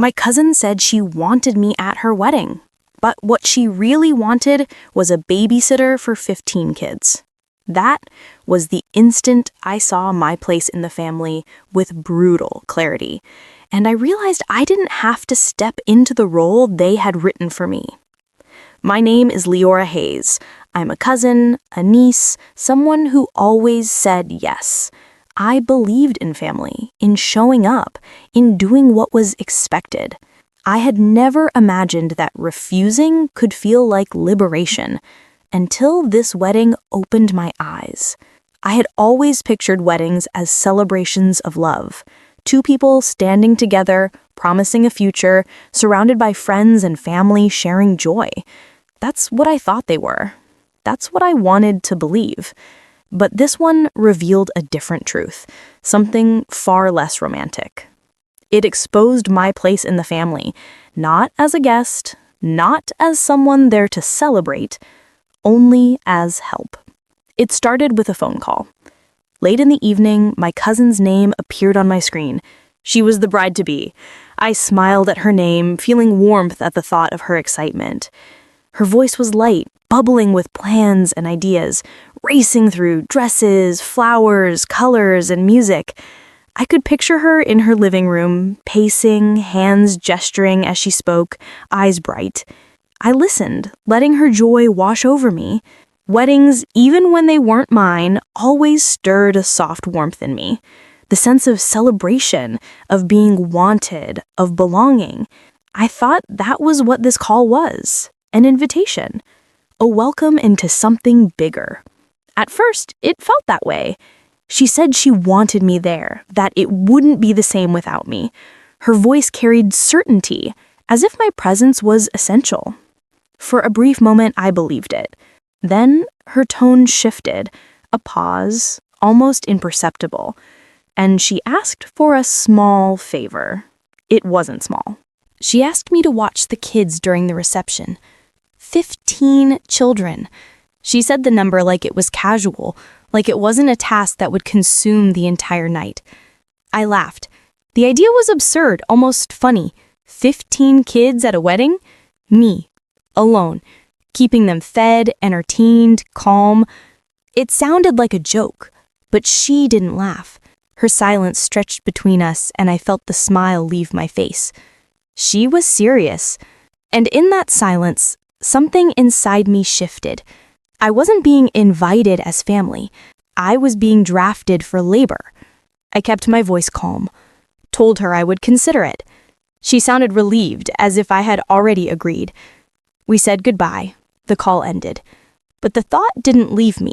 My cousin said she wanted me at her wedding, but what she really wanted was a babysitter for 15 kids. That was the instant I saw my place in the family with brutal clarity, and I realized I didn't have to step into the role they had written for me. My name is Leora Hayes. I'm a cousin, a niece, someone who always said yes. I believed in family, in showing up, in doing what was expected. I had never imagined that refusing could feel like liberation, until this wedding opened my eyes. I had always pictured weddings as celebrations of love. Two people standing together, promising a future, surrounded by friends and family sharing joy. That's what I thought they were. That's what I wanted to believe. But this one revealed a different truth, something far less romantic. It exposed my place in the family, not as a guest, not as someone there to celebrate, only as help. It started with a phone call. Late in the evening, my cousin's name appeared on my screen. She was the bride-to-be. I smiled at her name, feeling warmth at the thought of her excitement. Her voice was light, bubbling with plans and ideas, racing through dresses, flowers, colors, and music. I could picture her in her living room, pacing, hands gesturing as she spoke, eyes bright. I listened, letting her joy wash over me. Weddings, even when they weren't mine, always stirred a soft warmth in me. The sense of celebration, of being wanted, of belonging. I thought that was what this call was. An invitation, a welcome into something bigger. At first, it felt that way. She said she wanted me there, that it wouldn't be the same without me. Her voice carried certainty, as if my presence was essential. For a brief moment, I believed it. Then her tone shifted, a pause, almost imperceptible, and she asked for a small favor. It wasn't small. She asked me to watch the kids during the reception. 15 children. She said the number like it was casual, like it wasn't a task that would consume the entire night. I laughed. The idea was absurd, almost funny. 15 kids at a wedding? Me, alone, keeping them fed, entertained, calm. It sounded like a joke, but she didn't laugh. Her silence stretched between us, and I felt the smile leave my face. She was serious, and in that silence, something inside me shifted. I wasn't being invited as family. I was being drafted for labor. I kept my voice calm, told her I would consider it. She sounded relieved, as if I had already agreed. We said goodbye. The call ended. But the thought didn't leave me.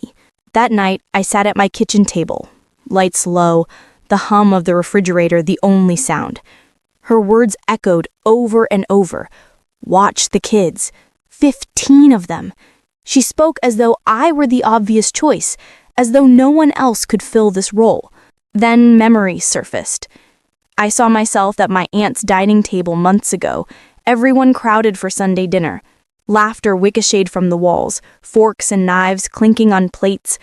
That night, I sat at my kitchen table, lights low, the hum of the refrigerator the only sound. Her words echoed over and over. Watch the kids. 15 of them. She spoke as though I were the obvious choice, as though no one else could fill this role. Then memories surfaced. I saw myself at my aunt's dining table months ago, everyone crowded for Sunday dinner. Laughter ricocheted from the walls, forks and knives clinking on plates.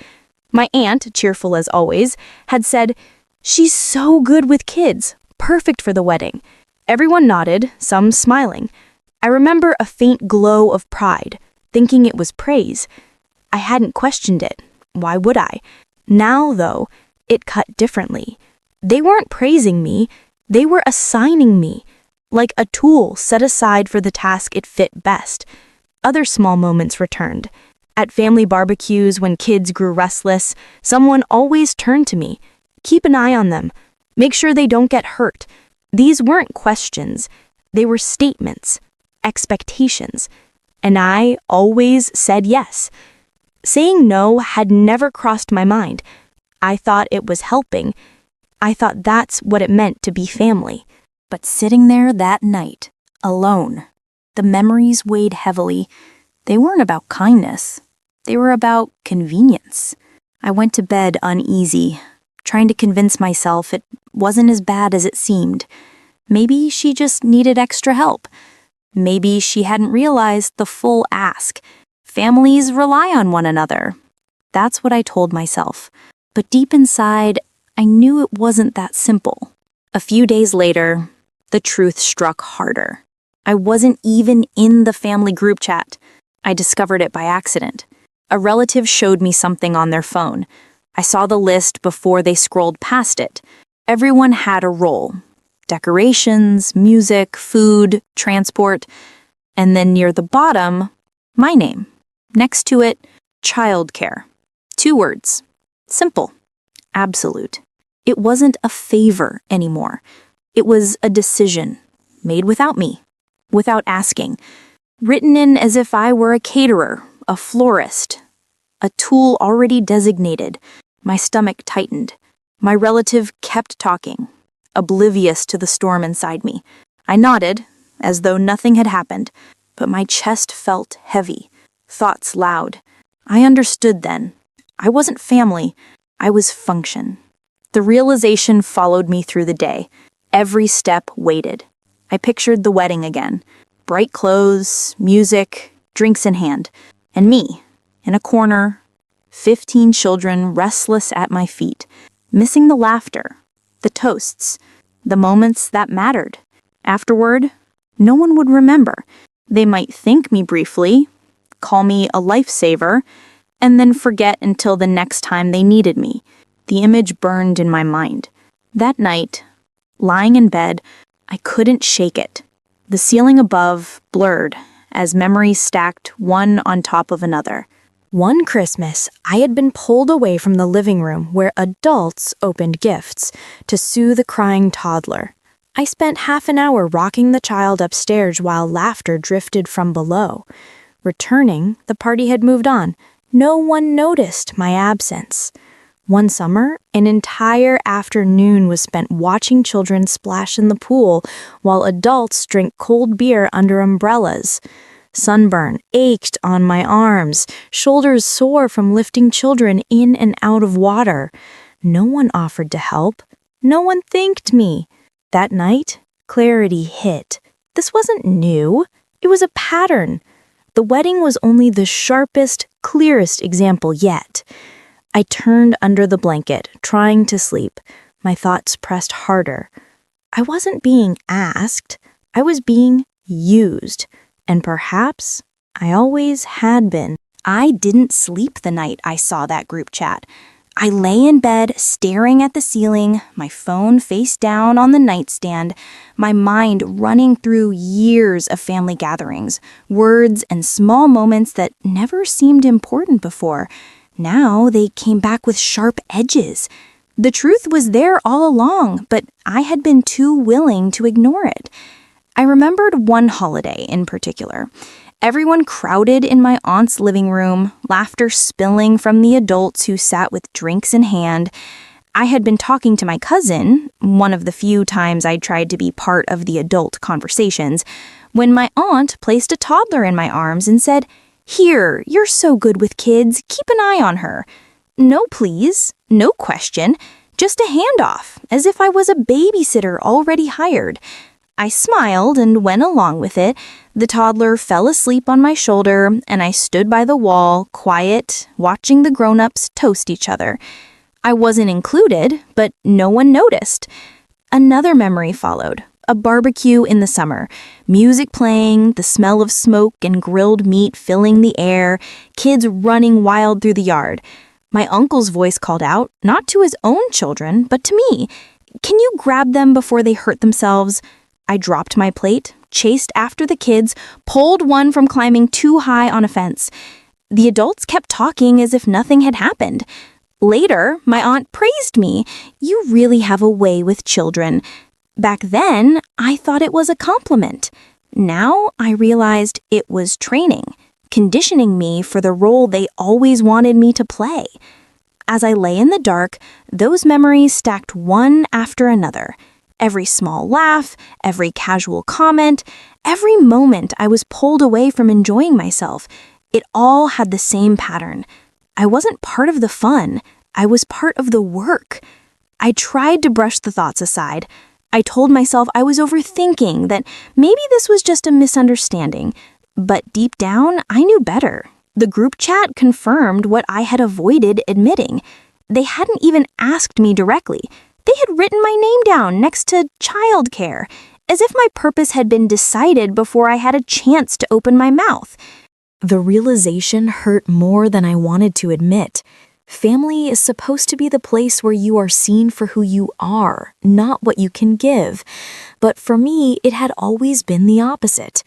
My aunt, cheerful as always, had said, "She's so good with kids, perfect for the wedding." Everyone nodded, some smiling. I remember a faint glow of pride, thinking it was praise. I hadn't questioned it. Why would I? Now, though, it cut differently. They weren't praising me. They were assigning me, like a tool set aside for the task it fit best. Other small moments returned. At family barbecues, when kids grew restless, someone always turned to me. Keep an eye on them. Make sure they don't get hurt. These weren't questions. They were statements, expectations. And I always said yes. Saying no had never crossed my mind. I thought it was helping. I thought that's what it meant to be family. But sitting there that night, alone, the memories weighed heavily. They weren't about kindness. They were about convenience. I went to bed uneasy, trying to convince myself it wasn't as bad as it seemed. Maybe she just needed extra help. Maybe she hadn't realized the full ask. Families rely on one another. That's what I told myself. But deep inside, I knew it wasn't that simple. A few days later, the truth struck harder. I wasn't even in the family group chat. I discovered it by accident. A relative showed me something on their phone. I saw the list before they scrolled past it. Everyone had a role. Decorations, music, food, transport. And then near the bottom, my name. Next to it, childcare. 2 words. Simple. Absolute. It wasn't a favor anymore. It was a decision, made without me, without asking, written in as if I were a caterer, a florist, a tool already designated. My stomach tightened. My relative kept talking, oblivious to the storm inside me. I nodded, as though nothing had happened, but my chest felt heavy, thoughts loud. I understood then. I wasn't family. I was function. The realization followed me through the day. Every step waited. I pictured the wedding again. Bright clothes, music, drinks in hand. And me, in a corner, 15 children restless at my feet, missing the laughter, the toasts, the moments that mattered. Afterward, no one would remember. They might thank me briefly, call me a lifesaver, and then forget until the next time they needed me. The image burned in my mind. That night, lying in bed, I couldn't shake it. The ceiling above blurred as memories stacked one on top of another. One Christmas, I had been pulled away from the living room where adults opened gifts to soothe a crying toddler. I spent half an hour rocking the child upstairs while laughter drifted from below. Returning, the party had moved on. No one noticed my absence. One summer, an entire afternoon was spent watching children splash in the pool while adults drank cold beer under umbrellas. Sunburn ached on my arms, shoulders sore from lifting children in and out of water. No one offered to help. No one thanked me. That night, clarity hit. This wasn't new. It was a pattern. The wedding was only the sharpest, clearest example yet. I turned under the blanket, trying to sleep. My thoughts pressed harder. I wasn't being asked. I was being used. And perhaps I always had been. I didn't sleep the night I saw that group chat. I lay in bed, staring at the ceiling, my phone face down on the nightstand, my mind running through years of family gatherings, words and small moments that never seemed important before. Now they came back with sharp edges. The truth was there all along, but I had been too willing to ignore it. I remembered one holiday in particular. Everyone crowded in my aunt's living room, laughter spilling from the adults who sat with drinks in hand. I had been talking to my cousin, one of the few times I tried to be part of the adult conversations, when my aunt placed a toddler in my arms and said, "Here, you're so good with kids, keep an eye on her." No please, no question, just a handoff, as if I was a babysitter already hired. I smiled and went along with it. The toddler fell asleep on my shoulder, and I stood by the wall, quiet, watching the grown-ups toast each other. I wasn't included, but no one noticed. Another memory followed. A barbecue in the summer, music playing, the smell of smoke and grilled meat filling the air, kids running wild through the yard. My uncle's voice called out, not to his own children, but to me. "Can you grab them before they hurt themselves?" I dropped my plate, chased after the kids, pulled one from climbing too high on a fence. The adults kept talking as if nothing had happened. Later, my aunt praised me. "You really have a way with children." Back then, I thought it was a compliment. Now, I realized it was training, conditioning me for the role they always wanted me to play. As I lay in the dark, those memories stacked one after another. Every small laugh, every casual comment, every moment I was pulled away from enjoying myself, it all had the same pattern. I wasn't part of the fun. I was part of the work. I tried to brush the thoughts aside. I told myself I was overthinking, that maybe this was just a misunderstanding. But deep down, I knew better. The group chat confirmed what I had avoided admitting. They hadn't even asked me directly. They had written my name down next to childcare, as if my purpose had been decided before I had a chance to open my mouth. The realization hurt more than I wanted to admit. Family is supposed to be the place where you are seen for who you are, not what you can give. But for me, it had always been the opposite.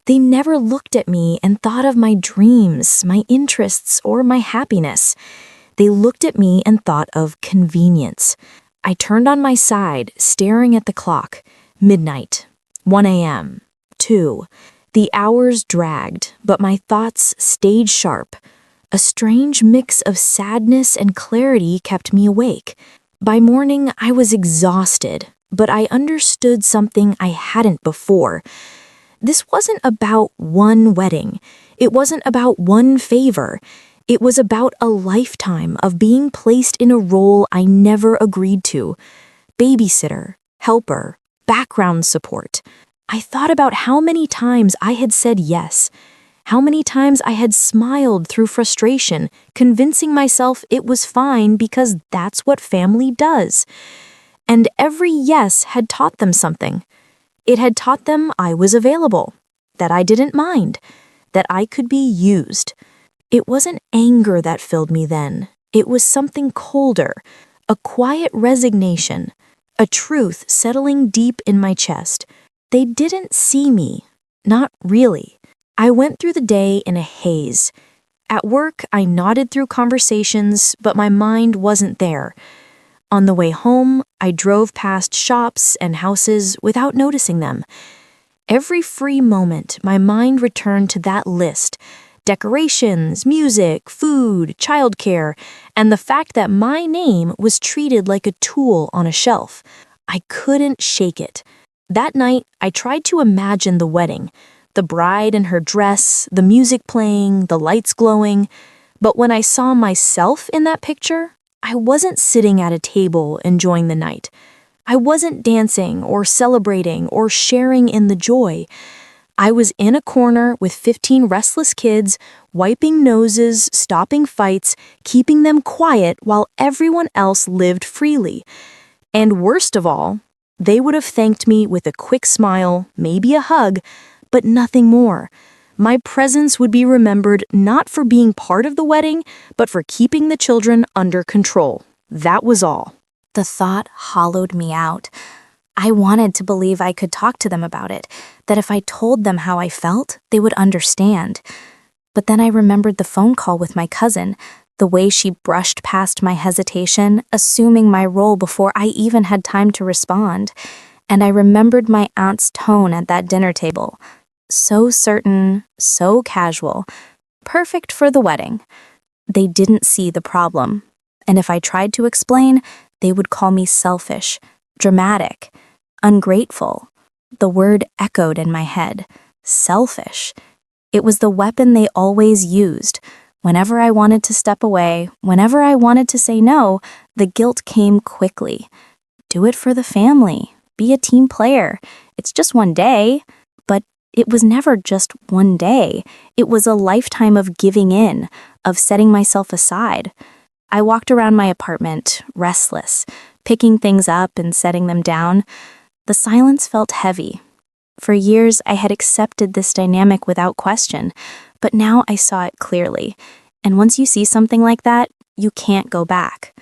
They never looked at me and thought of my dreams, my interests, or my happiness. They looked at me and thought of convenience. I turned on my side, staring at the clock. Midnight, 1 a.m., 2. The hours dragged, but my thoughts stayed sharp. A strange mix of sadness and clarity kept me awake. By morning, I was exhausted, but I understood something I hadn't before. This wasn't about one wedding. It wasn't about one favor. It was about a lifetime of being placed in a role I never agreed to. Babysitter, helper, background support. I thought about how many times I had said yes, how many times I had smiled through frustration, convincing myself it was fine because that's what family does. And every yes had taught them something. It had taught them I was available, that I didn't mind, that I could be used. It wasn't anger that filled me then. It was something colder, a quiet resignation, a truth settling deep in my chest. They didn't see me, not really. I went through the day in a haze. At work, I nodded through conversations, but my mind wasn't there. On the way home, I drove past shops and houses without noticing them. Every free moment, my mind returned to that list: decorations, music, food, childcare, and the fact that my name was treated like a tool on a shelf. I couldn't shake it. That night, I tried to imagine the wedding. The bride in her dress, the music playing, the lights glowing. But when I saw myself in that picture, I wasn't sitting at a table enjoying the night. I wasn't dancing or celebrating or sharing in the joy. I was in a corner with 15 restless kids, wiping noses, stopping fights, keeping them quiet while everyone else lived freely. And worst of all, they would have thanked me with a quick smile, maybe a hug, but nothing more. My presence would be remembered not for being part of the wedding, but for keeping the children under control. That was all. The thought hollowed me out. I wanted to believe I could talk to them about it, that if I told them how I felt, they would understand. But then I remembered the phone call with my cousin, the way she brushed past my hesitation, assuming my role before I even had time to respond. And I remembered my aunt's tone at that dinner table. So certain, so casual, perfect for the wedding. They didn't see the problem. And if I tried to explain, they would call me selfish, dramatic, ungrateful. The word echoed in my head. Selfish. It was the weapon they always used. Whenever I wanted to step away, whenever I wanted to say no, the guilt came quickly. Do it for the family. Be a team player. It's just one day. But it was never just one day. It was a lifetime of giving in, of setting myself aside. I walked around my apartment, restless, picking things up and setting them down. The silence felt heavy. For years, I had accepted this dynamic without question, but now I saw it clearly. And once you see something like that, you can't go back.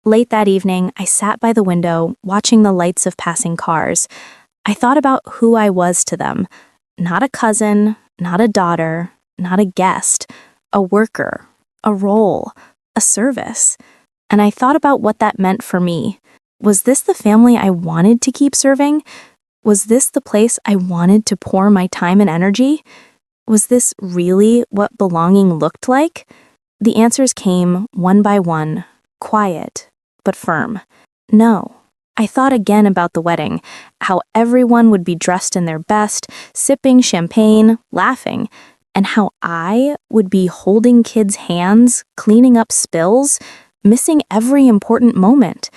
Late that evening, I sat by the window, watching the lights of passing cars. I thought about who I was to them. Not a cousin, not a daughter, not a guest, a worker, a role, a service. And I thought about what that meant for me. Was this the family I wanted to keep serving? Was this the place I wanted to pour my time and energy? Was this really what belonging looked like? The answers came one by one, quiet, but firm. No. I thought again about the wedding, how everyone would be dressed in their best, sipping champagne, laughing, and how I would be holding kids' hands, cleaning up spills, missing every important moment.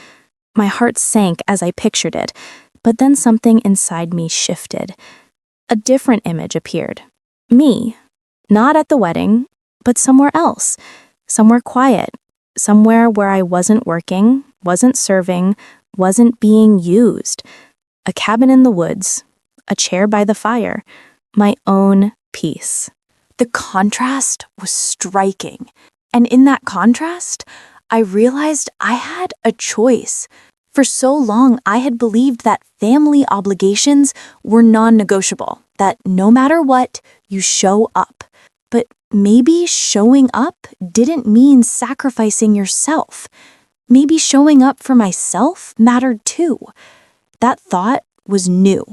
My heart sank as I pictured it, but then something inside me shifted. A different image appeared. Me, not at the wedding, but somewhere else, somewhere quiet, somewhere where I wasn't working, wasn't serving, wasn't being used. A cabin in the woods, a chair by the fire, my own peace. The contrast was striking. And in that contrast, I realized I had a choice. For so long, I had believed that family obligations were non-negotiable, that no matter what, you show up. But maybe showing up didn't mean sacrificing yourself. Maybe showing up for myself mattered too. That thought was new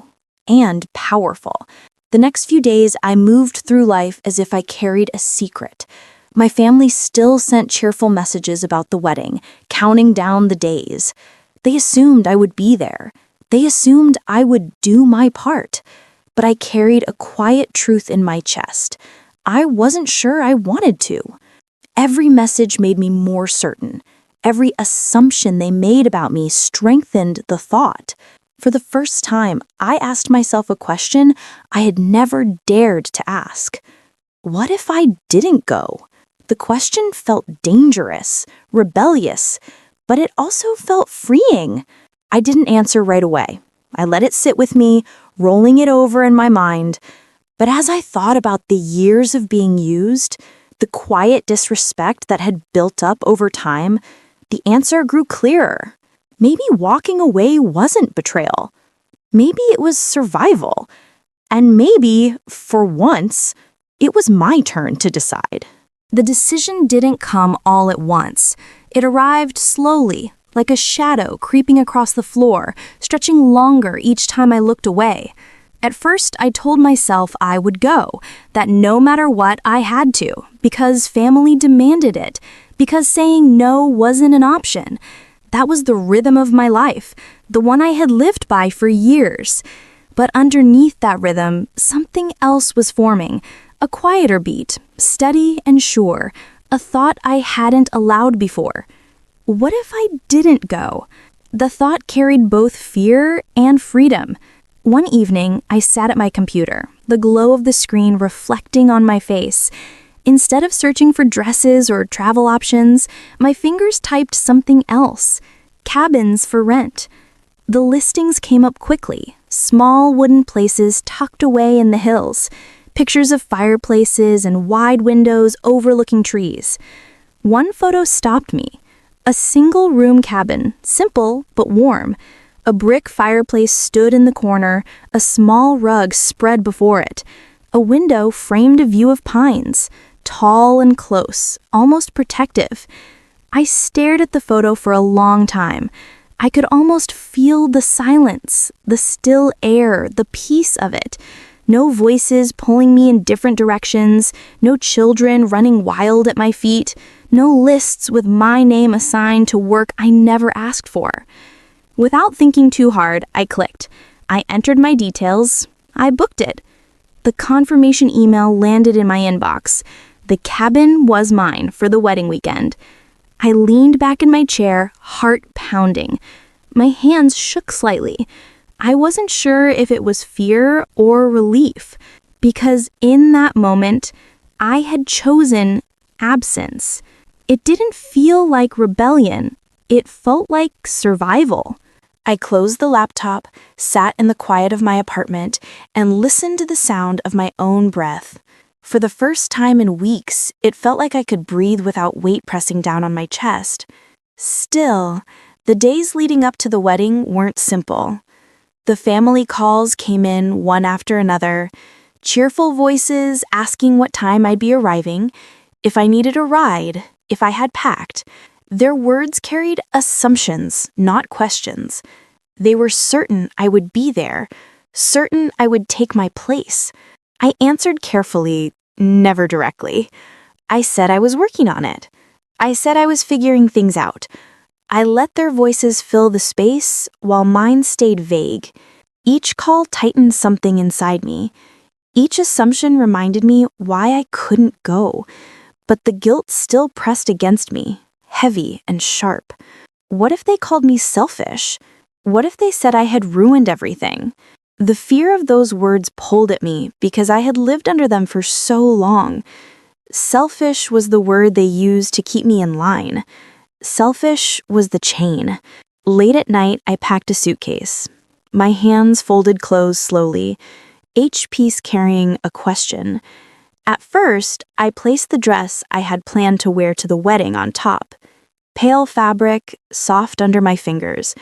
and powerful. The next few days, I moved through life as if I carried a secret. My family still sent cheerful messages about the wedding, counting down the days. They assumed I would be there. They assumed I would do my part. But I carried a quiet truth in my chest. I wasn't sure I wanted to. Every message made me more certain. Every assumption they made about me strengthened the thought. For the first time, I asked myself a question I had never dared to ask. What if I didn't go? The question felt dangerous, rebellious, but it also felt freeing. I didn't answer right away. I let it sit with me, rolling it over in my mind. But as I thought about the years of being used, the quiet disrespect that had built up over time, the answer grew clearer. Maybe walking away wasn't betrayal. Maybe it was survival. And maybe, for once, it was my turn to decide. The decision didn't come all at once. It arrived slowly, like a shadow creeping across the floor, stretching longer each time I looked away. At first, I told myself I would go, that no matter what, I had to, because family demanded it, because saying no wasn't an option. That was the rhythm of my life, the one I had lived by for years. But underneath that rhythm, something else was forming, a quieter beat, steady and sure, a thought I hadn't allowed before. What if I didn't go? The thought carried both fear and freedom. One evening, I sat at my computer, the glow of the screen reflecting on my face. Instead of searching for dresses or travel options, my fingers typed something else: cabins for rent. The listings came up quickly, small wooden places tucked away in the hills, pictures of fireplaces and wide windows overlooking trees. One photo stopped me. A single-room cabin, simple but warm. A brick fireplace stood in the corner, a small rug spread before it. A window framed a view of pines, tall and close, almost protective. I stared at the photo for a long time. I could almost feel the silence, the still air, the peace of it. No voices pulling me in different directions, no children running wild at my feet, no lists with my name assigned to work I never asked for. Without thinking too hard, I clicked. I entered my details. I booked it. The confirmation email landed in my inbox. The cabin was mine for the wedding weekend. I leaned back in my chair, heart pounding. My hands shook slightly. I wasn't sure if it was fear or relief, because in that moment, I had chosen absence. It didn't feel like rebellion. It felt like survival. I closed the laptop, sat in the quiet of my apartment, and listened to the sound of my own breath. For the first time in weeks, it felt like I could breathe without weight pressing down on my chest. Still, the days leading up to the wedding weren't simple. The family calls came in one after another, cheerful voices asking what time I'd be arriving, if I needed a ride, if I had packed. Their words carried assumptions, not questions. They were certain I would be there, certain I would take my place. I answered carefully, never directly. I said I was working on it. I said I was figuring things out. I let their voices fill the space while mine stayed vague. Each call tightened something inside me. Each assumption reminded me why I couldn't go. But the guilt still pressed against me, heavy and sharp. What if they called me selfish? What if they said I had ruined everything? The fear of those words pulled at me because I had lived under them for so long. Selfish was the word they used to keep me in line. Selfish was the chain. Late at night, I packed a suitcase. my hands folded closed slowly, each piece carrying a question. At first, I placed the dress I had planned to wear to the wedding on top. Pale fabric, soft under my fingers.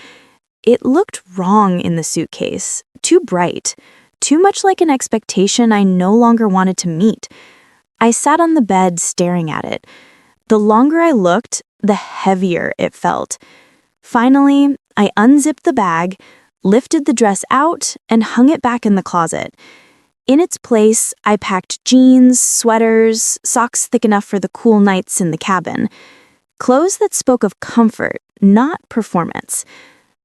It looked wrong in the suitcase, too bright, too much like an expectation I no longer wanted to meet. I sat on the bed staring at it. The longer I looked, the heavier it felt. Finally, I unzipped the bag, lifted the dress out, and hung it back in the closet. In its place, I packed jeans, sweaters, socks thick enough for the cool nights in the cabin. Clothes that spoke of comfort, not performance.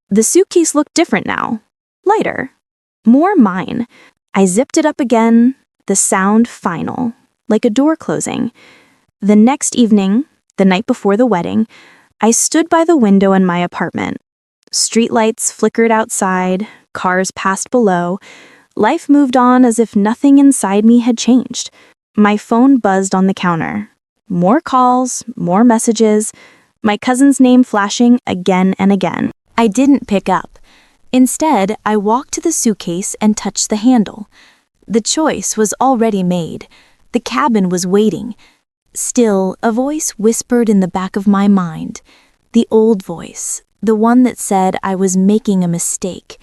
The suitcase looked different now. Lighter. More mine. I zipped it up again, the sound final, like a door closing. The next evening, the night before the wedding, I stood by the window in my apartment. Streetlights flickered outside, cars passed below. Life moved on as if nothing inside me had changed. My phone buzzed on the counter. More calls, more messages, my cousin's name flashing again and again. I didn't pick up. Instead, I walked to the suitcase and touched the handle. The choice was already made. The cabin was waiting. Still, a voice whispered in the back of my mind. The old voice, the one that said I was making a mistake,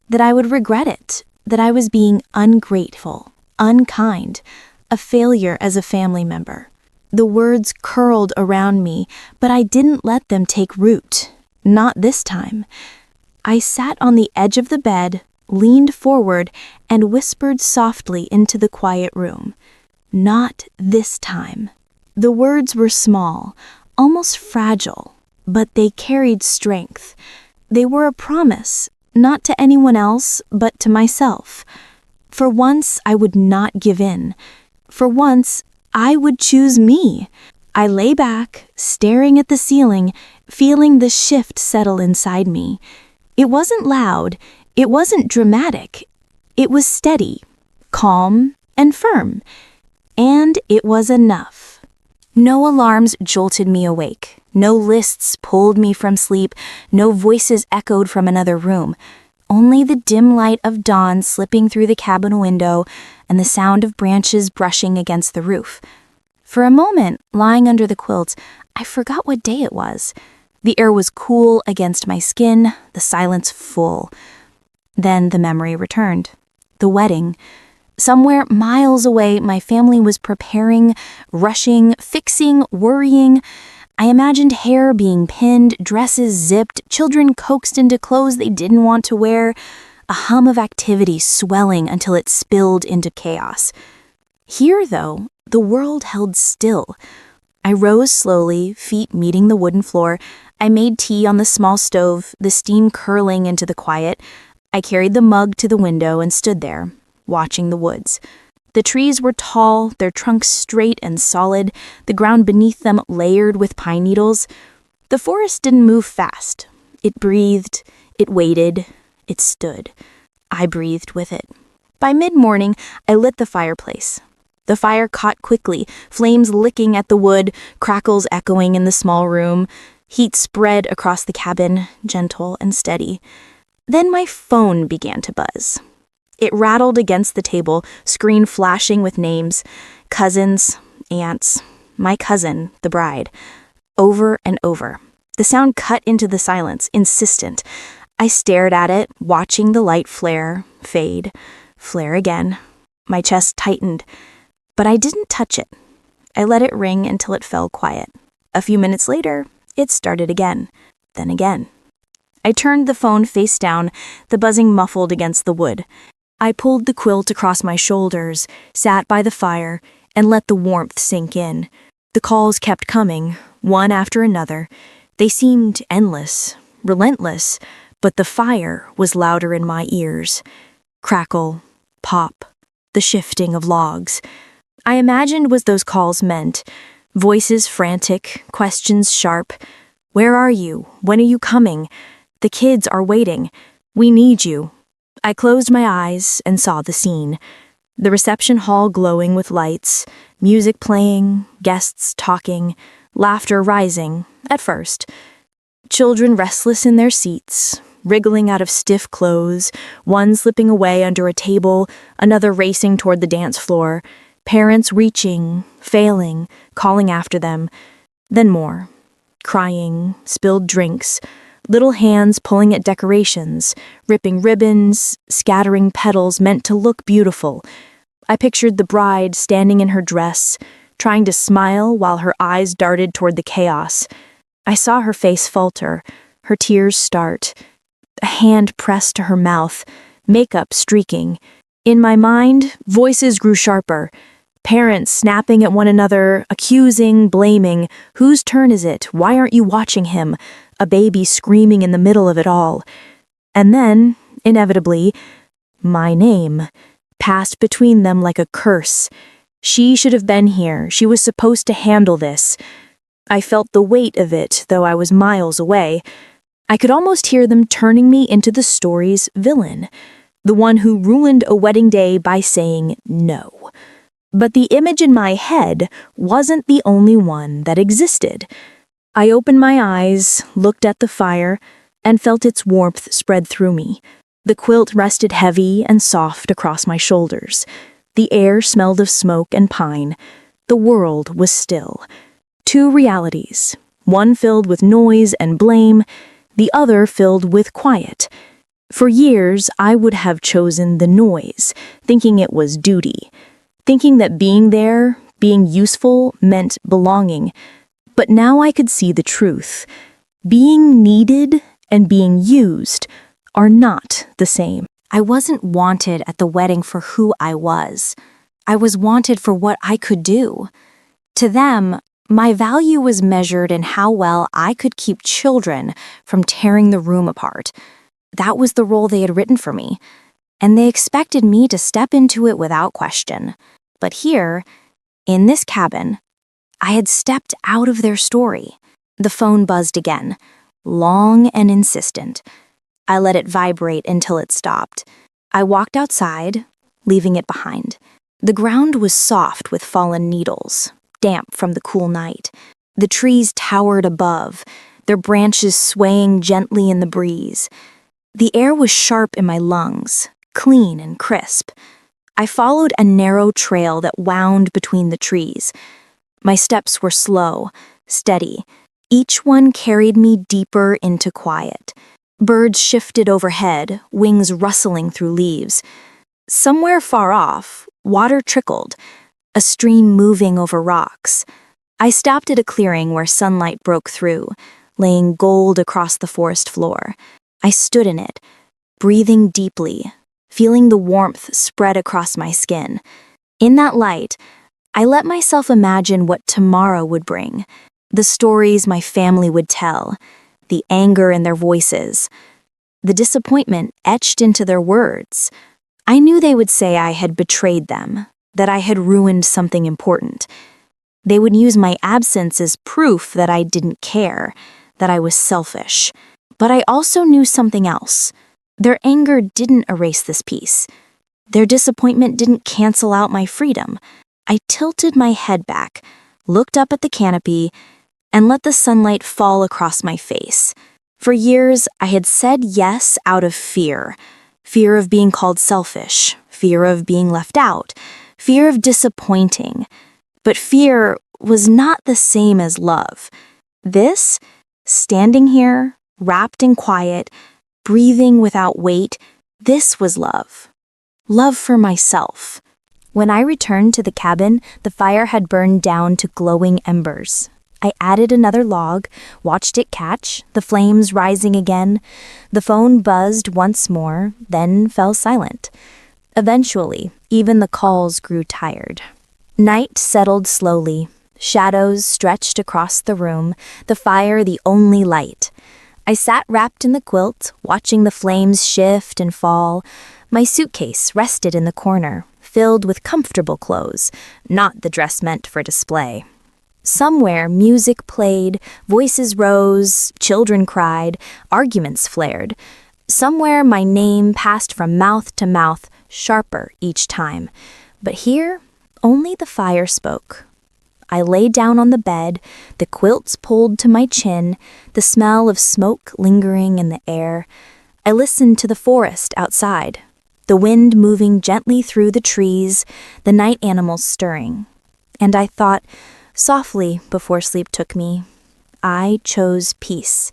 that I would regret it, that I was being ungrateful, unkind, a failure as a family member. The words curled around me, but I didn't let them take root. Not this time. I sat on the edge of the bed, leaned forward, and whispered softly into the quiet room. Not this time. The words were small, almost fragile, but they carried strength. They were a promise, not to anyone else, but to myself. For once, I would not give in. For once, I would choose me. I lay back, staring at the ceiling, feeling the shift settle inside me. It wasn't loud, it wasn't dramatic. It was steady, calm, and firm. And it was enough. No alarms jolted me awake. No lists pulled me from sleep. No voices echoed from another room. Only the dim light of dawn slipping through the cabin window and the sound of branches brushing against the roof. For a moment, lying under the quilts, I forgot what day it was. The air was cool against my skin, the silence full. Then the memory returned. The wedding. Somewhere miles away, my family was preparing, rushing, fixing, worrying. I imagined hair being pinned, dresses zipped, children coaxed into clothes they didn't want to wear, a hum of activity swelling until it spilled into chaos. Here, though, the world held still. I rose slowly, feet meeting the wooden floor. I made tea on the small stove, the steam curling into the quiet. I carried the mug to the window and stood there, watching the woods. The trees were tall, their trunks straight and solid, the ground beneath them layered with pine needles. The forest didn't move fast. It breathed, it waited, it stood. I breathed with it. By mid-morning, I lit the fireplace. The fire caught quickly, flames licking at the wood, crackles echoing in the small room. Heat spread across the cabin, gentle and steady. Then my phone began to buzz. It rattled against the table, screen flashing with names. Cousins, aunts, my cousin, the bride. Over and over. The sound cut into the silence, insistent. I stared at it, watching the light flare, fade, flare again. My chest tightened. But I didn't touch it. I let it ring until it fell quiet. A few minutes later, it started again, then again. I turned the phone face down, the buzzing muffled against the wood. I pulled the quilt across my shoulders, sat by the fire, and let the warmth sink in. The calls kept coming, one after another. They seemed endless, relentless, but the fire was louder in my ears. Crackle, pop, the shifting of logs. I imagined what those calls meant. Voices frantic, questions sharp. Where are you? When are you coming? The kids are waiting. We need you. I closed my eyes and saw the scene. The reception hall glowing with lights, music playing, guests talking, laughter rising, at first. Children restless in their seats, wriggling out of stiff clothes, one slipping away under a table, another racing toward the dance floor, parents reaching, failing, calling after them, then more. Crying, spilled drinks, little hands pulling at decorations, ripping ribbons, scattering petals meant to look beautiful. I pictured the bride standing in her dress, trying to smile while her eyes darted toward the chaos. I saw her face falter, her tears start, a hand pressed to her mouth, makeup streaking. In my mind, voices grew sharper. Parents snapping at one another, accusing, blaming. Whose turn is it? Why aren't you watching him? A baby screaming in the middle of it all. And then, inevitably, my name passed between them like a curse. She should have been here. She was supposed to handle this. I felt the weight of it, though I was miles away. I could almost hear them turning me into the story's villain, the one who ruined a wedding day by saying no. But the image in my head wasn't the only one that existed. I opened my eyes, looked at the fire, and felt its warmth spread through me. The quilt rested heavy and soft across my shoulders. The air smelled of smoke and pine. The world was still. Two realities, one filled with noise and blame, the other filled with quiet. For years, I would have chosen the noise, thinking it was duty. Thinking that being there, being useful, meant belonging. But now I could see the truth. Being needed and being used are not the same. I wasn't wanted at the wedding for who I was. I was wanted for what I could do. To them, my value was measured in how well I could keep children from tearing the room apart. That was the role they had written for me, and they expected me to step into it without question. But here, in this cabin, I had stepped out of their story. The phone buzzed again, long and insistent. I let it vibrate until it stopped. I walked outside, leaving it behind. The ground was soft with fallen needles, damp from the cool night. The trees towered above, their branches swaying gently in the breeze. The air was sharp in my lungs, clean and crisp. I followed a narrow trail that wound between the trees. My steps were slow, steady. Each one carried me deeper into quiet. Birds shifted overhead, wings rustling through leaves. Somewhere far off, water trickled, a stream moving over rocks. I stopped at a clearing where sunlight broke through, laying gold across the forest floor. I stood in it, breathing deeply, feeling the warmth spread across my skin. In that light, I let myself imagine what tomorrow would bring, the stories my family would tell, the anger in their voices, the disappointment etched into their words. I knew they would say I had betrayed them, that I had ruined something important. They would use my absence as proof that I didn't care, that I was selfish. But I also knew something else. Their anger didn't erase this piece. Their disappointment didn't cancel out my freedom. I tilted my head back, looked up at the canopy, and let the sunlight fall across my face. For years, I had said yes out of fear. Fear of being called selfish, fear of being left out, fear of disappointing. But fear was not the same as love. This, standing here, wrapped in quiet, breathing without weight, this was love. Love for myself. When I returned to the cabin, the fire had burned down to glowing embers. I added another log, watched it catch, the flames rising again. The phone buzzed once more, then fell silent. Eventually, even the calls grew tired. Night settled slowly. Shadows stretched across the room, the fire the only light. I sat wrapped in the quilt, watching the flames shift and fall. My suitcase rested in the corner, filled with comfortable clothes, not the dress meant for display. Somewhere music played, voices rose, children cried, arguments flared. Somewhere my name passed from mouth to mouth, sharper each time. But here, only the fire spoke. I lay down on the bed, the quilts pulled to my chin, the smell of smoke lingering in the air. I listened to the forest outside, the wind moving gently through the trees, the night animals stirring. And I thought, softly before sleep took me, I chose peace.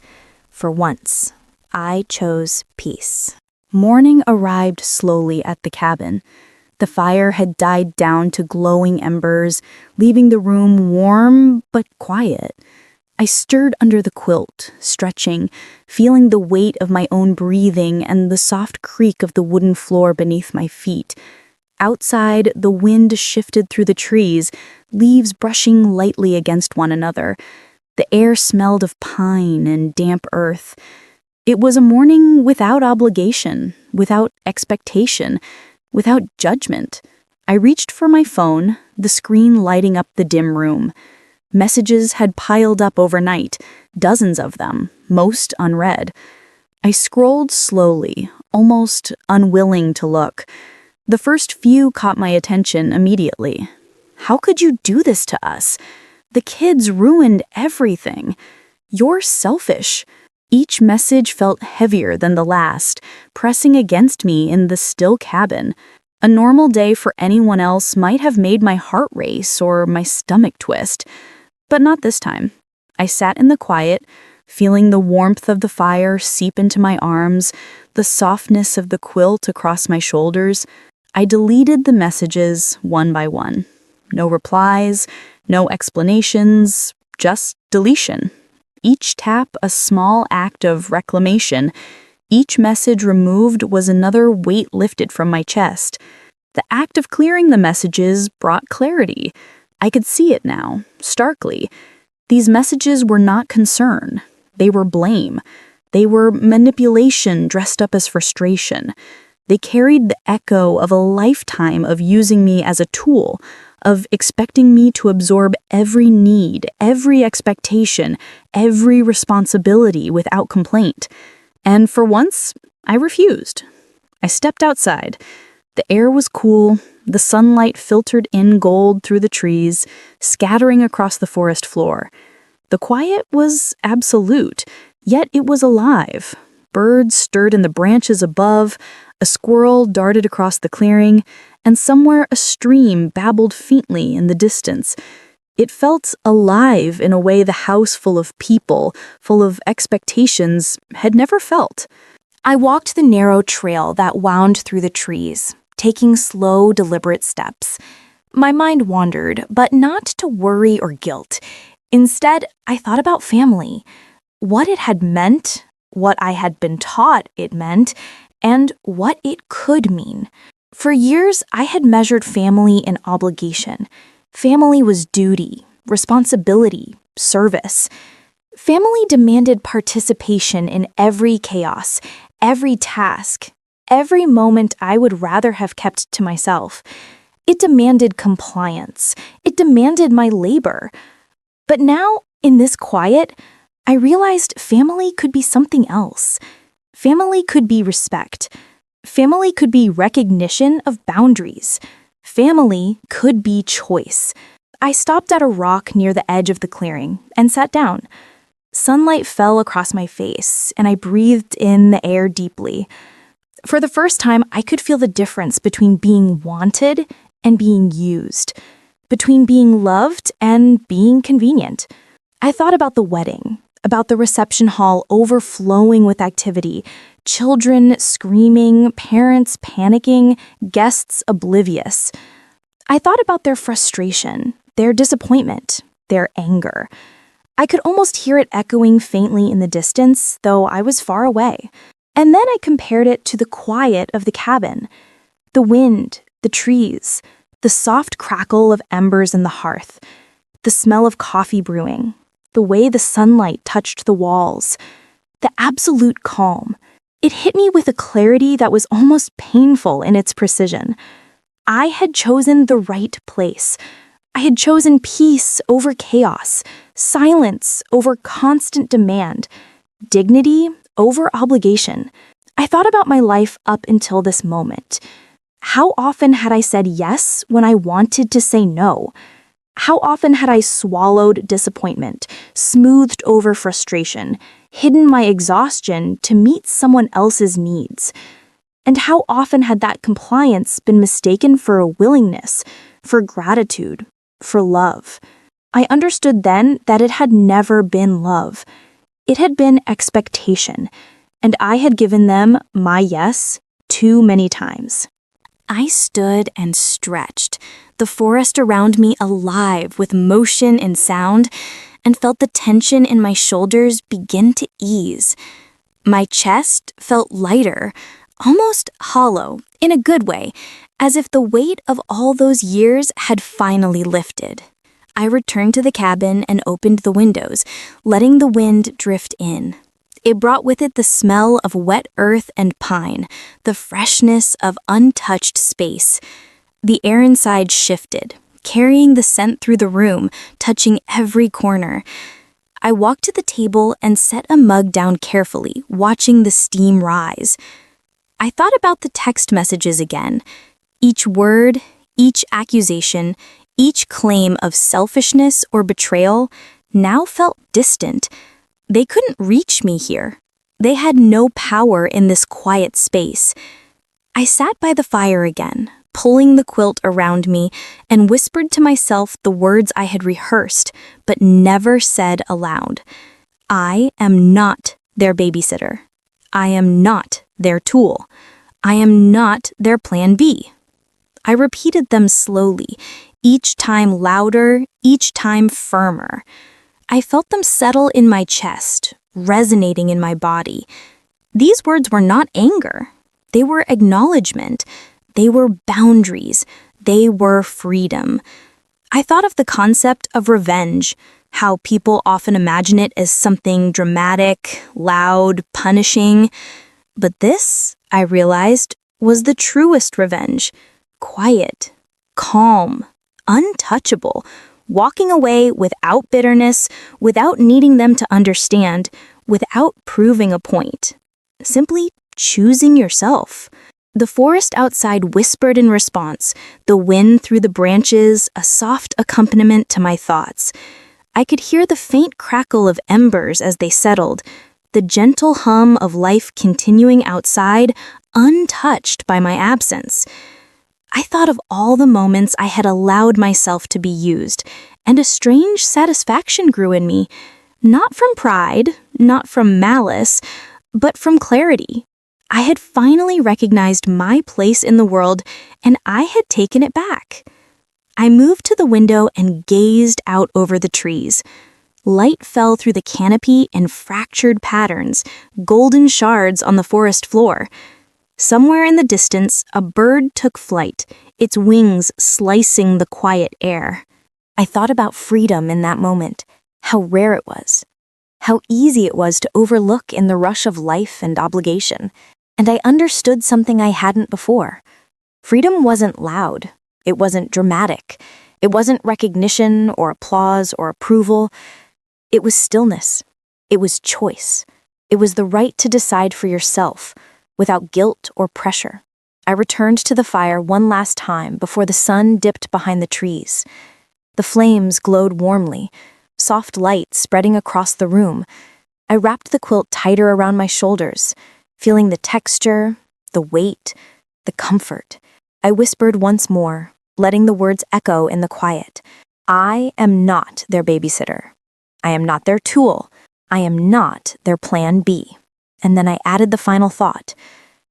For once, I chose peace. Morning arrived slowly at the cabin. The fire had died down to glowing embers, leaving the room warm but quiet. I stirred under the quilt, stretching, feeling the weight of my own breathing and the soft creak of the wooden floor beneath my feet. Outside, the wind shifted through the trees, leaves brushing lightly against one another. The air smelled of pine and damp earth. It was a morning without obligation, without expectation, without judgment. I reached for my phone, the screen lighting up the dim room. Messages had piled up overnight, dozens of them, most unread. I scrolled slowly, almost unwilling to look. The first few caught my attention immediately. How could you do this to us? The kids ruined everything. You're selfish. Each message felt heavier than the last, pressing against me in the still cabin. A normal day for anyone else might have made my heart race or my stomach twist. But not this time. I sat in the quiet, feeling the warmth of the fire seep into my arms, the softness of the quilt across my shoulders. I deleted the messages one by one. No replies, no explanations, just deletion. Each tap a small act of reclamation. Each message removed was another weight lifted from my chest. The act of clearing the messages brought clarity. I could see it now, starkly. These messages were not concern. They were blame. They were manipulation dressed up as frustration. They carried the echo of a lifetime of using me as a tool, of expecting me to absorb every need, every expectation, every responsibility without complaint. And for once, I refused. I stepped outside. The air was cool. The sunlight filtered in gold through the trees, scattering across the forest floor. The quiet was absolute, yet it was alive. Birds stirred in the branches above, a squirrel darted across the clearing, and somewhere a stream babbled faintly in the distance. It felt alive in a way the house full of people, full of expectations, had never felt. I walked the narrow trail that wound through the trees, taking slow, deliberate steps. My mind wandered, but not to worry or guilt. Instead, I thought about family, what it had meant, what I had been taught it meant, and what it could mean. For years, I had measured family in obligation. Family was duty, responsibility, service. Family demanded participation in every chaos, every task, every moment I would rather have kept to myself. It demanded compliance. It demanded my labor. But now, in this quiet, I realized family could be something else. Family could be respect. Family could be recognition of boundaries. Family could be choice. I stopped at a rock near the edge of the clearing and sat down. Sunlight fell across my face, and I breathed in the air deeply. For the first time, I could feel the difference between being wanted and being used, between being loved and being convenient. I thought about the wedding, about the reception hall overflowing with activity, children screaming, parents panicking, guests oblivious. I thought about their frustration, their disappointment, their anger. I could almost hear it echoing faintly in the distance, though I was far away. And then I compared it to the quiet of the cabin. The wind, the trees, the soft crackle of embers in the hearth, the smell of coffee brewing, the way the sunlight touched the walls, the absolute calm. It hit me with a clarity that was almost painful in its precision. I had chosen the right place. I had chosen peace over chaos, silence over constant demand, dignity over obligation. I thought about my life up until this moment. How often had I said yes when I wanted to say no? How often had I swallowed disappointment, smoothed over frustration, hidden my exhaustion to meet someone else's needs? And how often had that compliance been mistaken for a willingness, for gratitude, for love? I understood then that it had never been love. It had been expectation, and I had given them my yes too many times. I stood and stretched, the forest around me alive with motion and sound, and felt the tension in my shoulders begin to ease. My chest felt lighter, almost hollow, in a good way, as if the weight of all those years had finally lifted. I returned to the cabin and opened the windows, letting the wind drift in. It brought with it the smell of wet earth and pine, the freshness of untouched space. The air inside shifted, carrying the scent through the room, touching every corner. I walked to the table and set a mug down carefully, watching the steam rise. I thought about the text messages again. Each word, each accusation, each claim of selfishness or betrayal now felt distant. They couldn't reach me here. They had no power in this quiet space. I sat by the fire again, pulling the quilt around me, and whispered to myself the words I had rehearsed but never said aloud. I am not their babysitter. I am not their tool. I am not their plan B. I repeated them slowly, each time louder, each time firmer. I felt them settle in my chest, resonating in my body. These words were not anger. They were acknowledgement. They were boundaries. They were freedom. I thought of the concept of revenge, how people often imagine it as something dramatic, loud, punishing. But this, I realized, was the truest revenge. Quiet, calm, untouchable, walking away without bitterness, without needing them to understand, without proving a point. Simply choosing yourself. The forest outside whispered in response, the wind through the branches, a soft accompaniment to my thoughts. I could hear the faint crackle of embers as they settled, the gentle hum of life continuing outside, untouched by my absence. I thought of all the moments I had allowed myself to be used, and a strange satisfaction grew in me, not from pride, not from malice, but from clarity. I had finally recognized my place in the world, and I had taken it back. I moved to the window and gazed out over the trees. Light fell through the canopy in fractured patterns, golden shards on the forest floor. Somewhere in the distance, a bird took flight, its wings slicing the quiet air. I thought about freedom in that moment, how rare it was, how easy it was to overlook in the rush of life and obligation. And I understood something I hadn't before. Freedom wasn't loud. It wasn't dramatic. It wasn't recognition or applause or approval. It was stillness. It was choice. It was the right to decide for yourself, without guilt or pressure. I returned to the fire one last time before the sun dipped behind the trees. The flames glowed warmly, soft light spreading across the room. I wrapped the quilt tighter around my shoulders, feeling the texture, the weight, the comfort. I whispered once more, letting the words echo in the quiet. I am not their babysitter. I am not their tool. I am not their plan B. And then I added the final thought,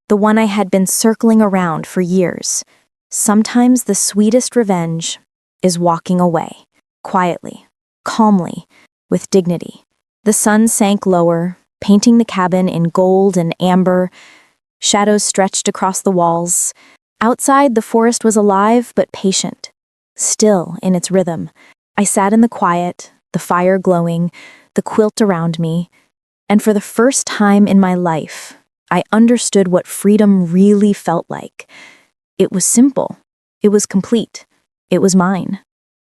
the one I had been circling around for years. Sometimes the sweetest revenge is walking away, quietly, calmly, with dignity. The sun sank lower, painting the cabin in gold and amber. Shadows stretched across the walls. Outside, the forest was alive but patient, still in its rhythm. I sat in the quiet, the fire glowing, the quilt around me, and for the first time in my life, I understood what freedom really felt like. It was simple. It was complete. It was mine.